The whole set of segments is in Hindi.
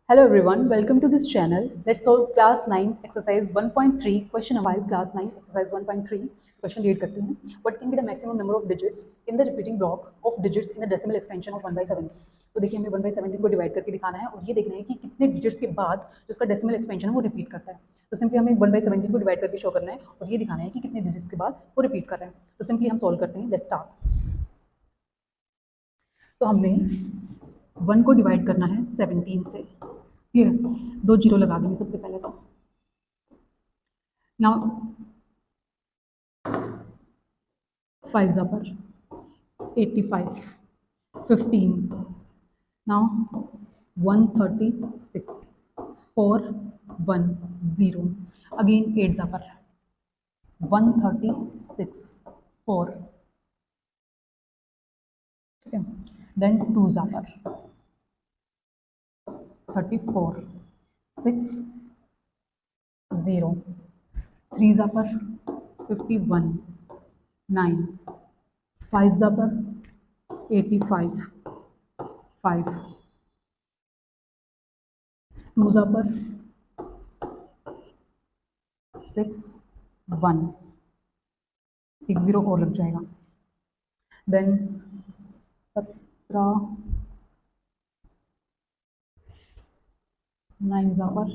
Hello everyone, welcome to this channel. Let's solve class 9 exercise 1.3 question number 5 class 9 exercise 1.3 question read करते हैं. What can be the maximum number of digits in the repeating block of digits in the decimal expansion of 1/17? तो देखिए हमें 1/17 को डिवाइड करके दिखाना है और ये देखना है कि कितने डिजिट्स के बाद जो उसका डेसिमल एक्सपेंशन है वो रिपीट करता है. तो सिंपली हमें 1/17 को डिवाइड करके शो करना है और ये दिखाना है कि कितने डिजिट्स के बाद वो रिपीट कर रहा है. तो सिंपली हम सॉल्व करते हैं. Let's start. तो हमने 1 को डिवाइड करना है 17 से. क्लियर, 2 जीरो लगा देंगे सबसे पहले. तो नाउ 5 जा पर 85, 15, नाउ 136, 4, 1, 0, अगेन 8 जा पर 136, 4, ठीक है. देन 2 जा पर 34, 6, 0, 3 जा पर 51, 9, 5 जा पर 85, 5, 2 जा पर 6, 1, एक 0 और लग जाएगा. देन 17, 9 जा पर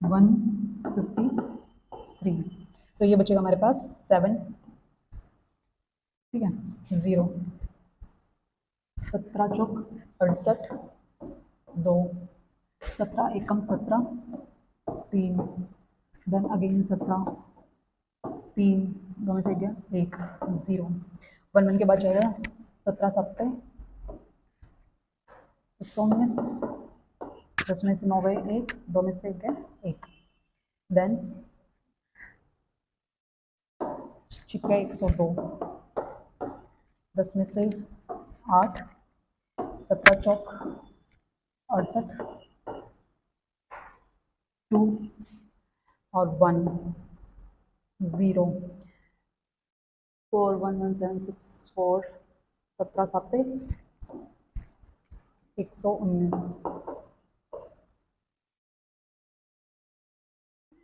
153. तो ये बचेगा हमारे पास 7, ठीक है, 0, 17 चौक 68, 2, 17 एकम 17, 3, देन अगेन 17, 3, 2 में से गया 1, 0, 1 के बाद जाएगा 17 सत्ते 119, 10 में से 9 गए 1, 2 में से गया 1, देन छिपका 102, 10 में से 8, 17 चौक 68, 2 और 1, 0, 4, 1, 1, 7, 6, 4, 17 सत्ते 119.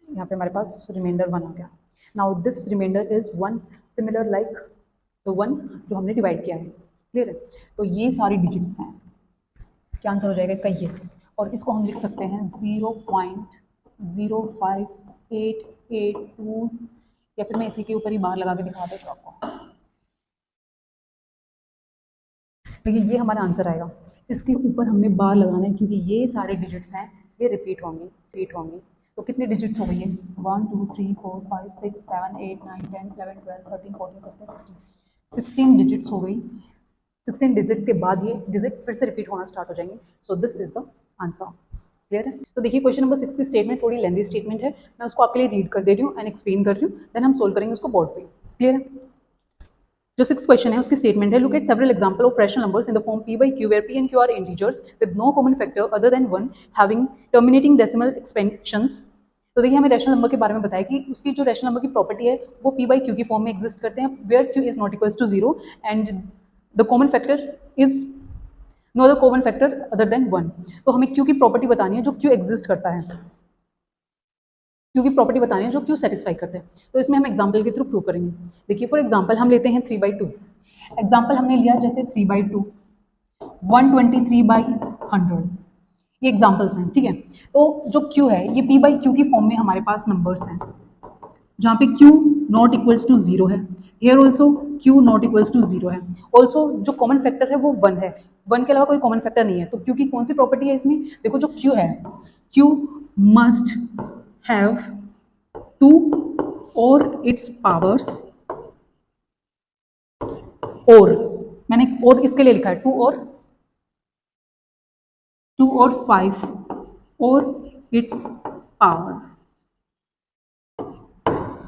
यहाँ पे हमारे पास रिमाइंडर 1 आ गया. Now this remainder is 1 similar like the 1 जो हमने डिवाइड किया है. क्लियर है. तो ये सारी डिजिट्स हैं. क्या आंसर हो जाएगा इसका? ये. और इसको हम लिख सकते हैं 0.05882, या फिर मैं इसी के ऊपर ही बाहर लगा के दिखा देता हूँ आपको. देखिए ये हमारा आंसर आएगा. इसके ऊपर हमें बार लगाना है क्योंकि ये सारे डिजिट्स हैं ये रिपीट होंगी. तो कितने डिजिट्स हो गई है? 1, 2, 3, 4, 5, 6, 7, 8, 9, 10, 11, 12, 13, 14, 15, 16. 16 डिजिट्स हो गई. 16 डिजिट्स के बाद ये डिजिट फिर से रिपीट होना स्टार्ट हो जाएंगे. सो this is the answer. Clear है. तो देखिए क्वेश्चन नंबर 6 की स्टेटमेंट थोड़ी लेंथी स्टेटमेंट है. मैं उसको आपके लिए रीड कर दे रही हूँ एंड एक्सप्लेन कर रही हूँ. देन हम सोल्व करेंगे उसको बोर्ड पे. क्लियर है. जो 6th क्वेश्चन है उसकी स्टेटमेंट है, look at several example of rational numbers in the form p by q where p and q are integers with no common factor other than 1 having terminating decimal expansions. तो देखिए हमें रैशनल नंबर के बारे में बताया कि उसकी जो रैशनल नंबर की प्रॉपर्टी है वो p by q की फॉर्म में एग्जिस्ट करते हैं where q is not equals to 0 and the common factor is no other common factor other than 1. तो हमें q की प्रॉपर्टी बतानी है जो q एग्जिस्ट करता है, क्यू की प्रॉपर्टी बतानी है जो क्यू सेटिस्फाई करते हैं. तो इसमें हम एग्जांपल के थ्रू प्रूव करेंगे. देखिए फॉर एग्जांपल हम लेते हैं 3/2. एग्जांपल हमने लिया जैसे 3/2, 123/100. ये एग्जांपल्स हैं. ठीक है. तो जो क्यू है ये p बाई क्यू की फॉर्म में हमारे पास नंबर्स हैं जहाँ पे q नॉट इक्वल्स टू 0 है. Here also q not equals to 0 है. ऑल्सो जो कॉमन फैक्टर है वो 1 है. 1 के अलावा कोई कॉमन फैक्टर नहीं है. तो q की कौन सी प्रॉपर्टी है इसमें? देखो जो q है, q must have 2 or its powers, और मैंने और इसके लिए लिखा है 2 और 5 और its power.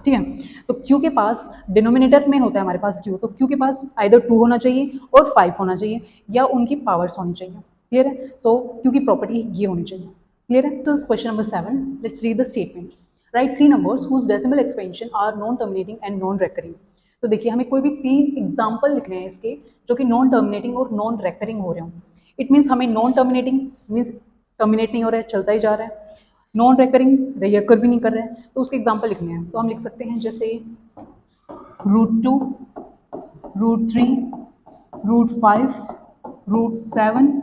ठीक है. तो q के पास डिनोमिनेटर में होता है हमारे पास q, तो q के पास आइदर 2 होना चाहिए और 5 होना चाहिए या उनकी पावर्स होनी चाहिए. क्लियर है. सो q की प्रॉपर्टी ये होनी चाहिए. क्लियर है. तो question number 7, let's read the statement. Right 3 numbers whose decimal expansion are non terminating and non recurring. तो देखिए हमें कोई भी 3 एग्जाम्पल लिखने हैं इसके जो कि नॉन टर्मिनेटिंग और नॉन रेकरिंग हो रहे हों. इट मीन्स हमें नॉन टर्मिनेटिंग मीन्स टर्मिनेट नहीं हो रहा है, चलता ही जा रहा है, नॉन रेकरिंग, रेकर भी नहीं कर रहा है, तो उसके एग्जाम्पल लिखने हैं। तो हम लिख सकते हैं जैसे √2, √3, √5, √7,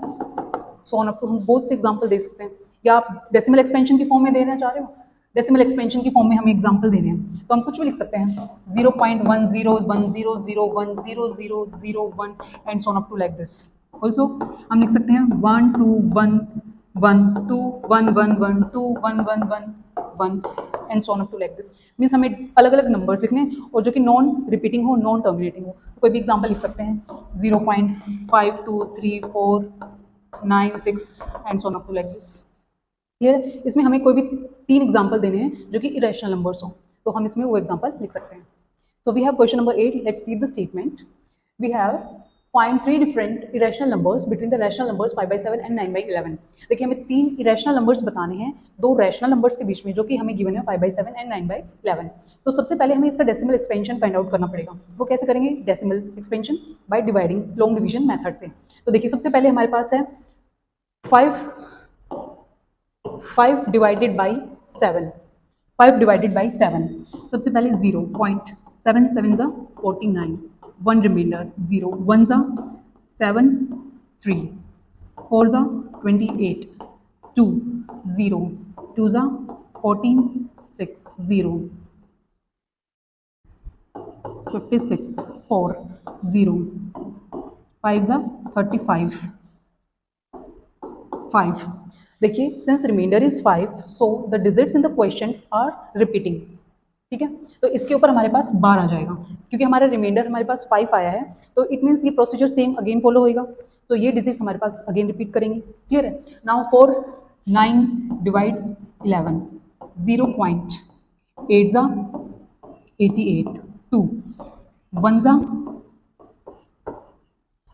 सो ऑन अप टू। हम बहुत से एग्जाम्पल दे सकते हैं, या आप डेसिमल एक्सपेंशन की फॉर्म में देना चाह रहे हो, डेसिमल एक्सपेंशन की फॉर्म में हमें एग्जाम्पल देने हैं, तो हम कुछ भी लिख सकते हैं 0.1010000001 and so on up to like this. Also हम लिख सकते हैं 1 2 1 1 2 1 1 1 2 1 1 1 1 and so on up to like this. Means हमें अलग अलग नंबर्स लिखने हैं और जो कि नॉन रिपीटिंग हो, नॉन टर्मिनेटिंग हो। तो कोई भी एग्जाम्पल लिख सकते हैं 0.523496 and so on up to like this. Clear है? इसमें हमें कोई भी 3 एग्जाम्पल देने हैं जो कि इरेशनल नंबर्स हो, तो हम इसमें वो एग्जाम्पल लिख सकते हैं। So we have question number 8, let's read the statement. We have find 3 different irrational numbers between the rational numbers 5/7 and 9/11। देखिए हमें 3 इरेशनल नंबर्स बताने हैं 2 रैशनल नंबर्स के बीच में, जो कि हमें गिवन है 5/7 एंड 9/11। तो सबसे पहले हमें इसका डेसिमल एक्सपेंशन फाइंड आउट करना पड़ेगा। वो कैसे करेंगे? Decimal expansion by dividing long division method से। तो देखिए सबसे पहले हमारे पास है 5 डिवाइडेड बाई 7, 5 डिवाइडेड बाई 7। सबसे पहले 0.7 7 ज़ा 49, 1 रिमाइंडर 0 1 ज़ा 7 3 4 ज़ा 28 2 0 2 ज़ा 14 6 0 56 4 0 5 ज़ा 35 5। देखिए since remainder is 5 so the digits in the question are repeating. ठीक है, तो इसके ऊपर हमारे पास बार आ जाएगा, क्योंकि हमारा रिमाइंडर हमारे पास 5 आया है, तो इट मीन्स ये प्रोसीजर सेम अगेन फॉलो होएगा, तो ये डिजिट्स हमारे पास अगेन रिपीट करेंगे। क्लियर है? नाउ फॉर 9 डिवाइड्स 11, 0.8 ज़ा 88 2 1 ज़ा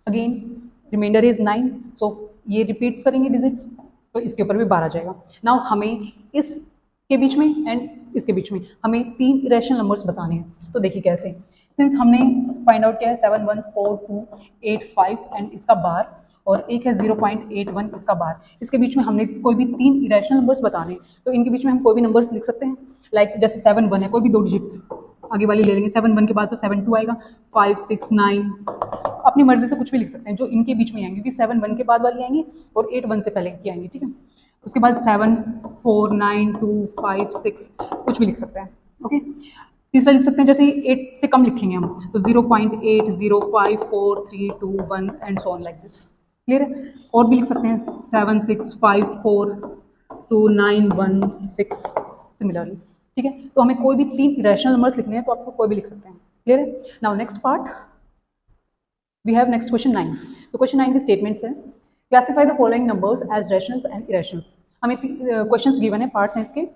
अगेन रिमाइंडर इज 9, सो ये रिपीट करेंगे डिजिट्स, तो इसके ऊपर भी 12 आ जाएगा। नाउ हमें इसके बीच में एंड इसके बीच में हमें 3 इरेशनल नंबर्स बताने हैं। तो देखिए कैसे, सिंस हमने फाइंड आउट किया है 7 1 4 2 8 5 एंड इसका बार, और एक है 0.81 इसका बार, इसके बीच में हमने कोई भी 3 इरेशनल नंबर्स बताने हैं, तो इनके बीच में हम कोई भी नंबर्स लिख सकते हैं। लाइक जैसे 7 1 है, कोई भी 2 डिजिट्स आगे वाली ले लेंगे, 7 1 के बाद तो 7 2 आएगा, 5 6 9, अपनी मर्जी से कुछ भी लिख सकते हैं जो इनके बीच में आएंगे, क्योंकि 7 1 के बाद वाली आएंगी और 8 1 से पहले की आएंगी। ठीक है, उसके बाद 7 4 9 2 5 6 कुछ भी लिख सकते हैं। ओके, तीसरा लिख सकते हैं जैसे 8 से कम लिखेंगे हम, तो 0.8 0 5 4 3 2 1 and so on like this. Clear है? और भी लिख सकते हैं 7 6 5 4 2 9 1 6 सिमिलरली। ठीक है, तो हमें कोई भी 3 इरेशनल नंबर्स लिखने हैं, तो आपको कोई भी लिख सकते हैं। क्लियर है? Now next part, we have next question 9। तो क्वेश्चन 9 के स्टेटमेंट्स है, classify the following numbers as rationals and irrationals. हमें क्वेश्चंस गिवन है, पार्ट्स हैं इसके,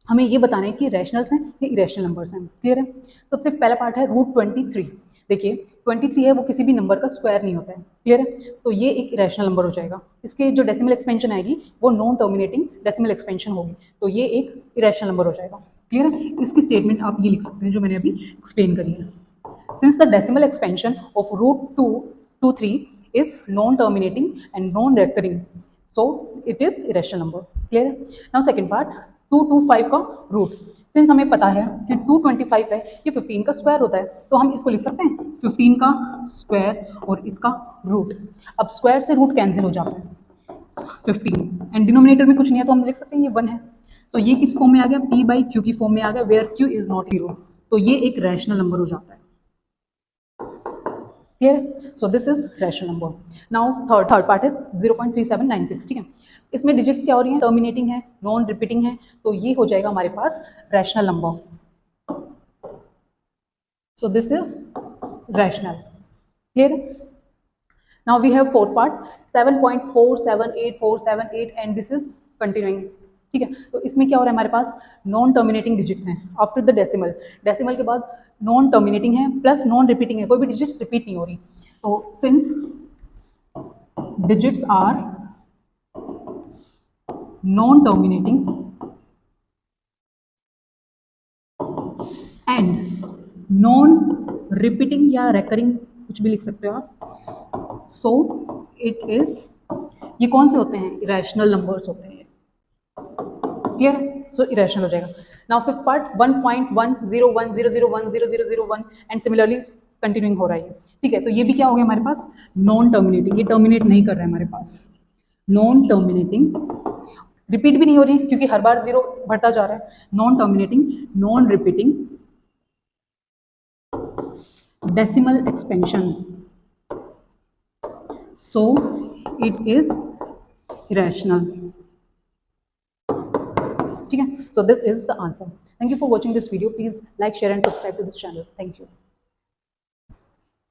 हमें ये बताना है कि रैशनल्स हैं या इरेशनल नंबर्स हैं। क्लियर है? सबसे पहला पार्ट है √23। देखिए 23 है वो किसी भी नंबर का स्क्वायर नहीं होता है। क्लियर है? तो ये एक इरेशनल नंबर हो जाएगा। इसके जो डेसिमल एक्सपेंशन आएगी वो नॉन टर्मिनेटिंग डेसिमल एक्सपेंशन होगी, तो ये एक इरेशनल नंबर हो जाएगा। क्लियर है? इसकी स्टेटमेंट आप ये लिख सकते हैं जो मैंने अभी एक्सप्लेन करी है। Since the decimal expansion of √223 is non-terminating and non-recurring, so it is irrational number. Clear? Now second part, 225 का रूट। सिंस हमें पता है कि 225 है, ये 15 का स्क्वायर होता है, तो हम इसको लिख सकते हैं 15 का स्क्वायर और इसका रूट। अब स्क्वायर से रूट कैंसिल हो जाता है 15 एंड डिनोमिनेटर में कुछ नहीं है, तो हम लिख सकते हैं ये 1 है। तो ये किस फॉर्म में आ गया? p/q की फॉर्म में आ गया, वेयर q इज नॉट 0, तो ये एक रैशनल नंबर हो जाता है। Clear? So this is rational number. Now third part है 0.3796। ठीक है, इसमें डिजिट्स क्या हो रही हैं? टर्मिनेटिंग है, नॉन रिपीटिंग है, तो ये हो जाएगा हमारे पास rational number. So this is rational. Clear? Now we have fourth part 7.478478 and this is continuing. ठीक है, तो इसमें क्या हो रहा है? हमारे पास नॉन टर्मिनेटिंग डिजिट्स हैं आफ्टर द डेसिमल, डेसिमल के बाद नॉन टर्मिनेटिंग है प्लस नॉन रिपीटिंग है, कोई भी डिजिट्स रिपीट नहीं हो रही। तो since digits are non terminating and non repeating या रेकरिंग, कुछ भी लिख सकते हो आप, सो इट इज, ये कौन से होते हैं? इरेशनल नंबर्स होते हैं। क्लियर है? सो इरेशनल हो जाएगा. Now fifth part 1.10100100001 and similarly continuing हो रहा है. ठीक है, तो ये भी क्या हो गया हमारे पास? Non terminating. ये टर्मिनेट नहीं कर रहा है हमारे पास. नॉन टर्मिनेटिंग, रिपीट भी नहीं हो रही क्योंकि हर बार 0 बढ़ता जा रहा है. Non terminating, non repeating decimal expansion, so it is irrational. ठीक है, so this is the answer. Thank you for watching this video. Please like, share and subscribe to this channel. Thank you.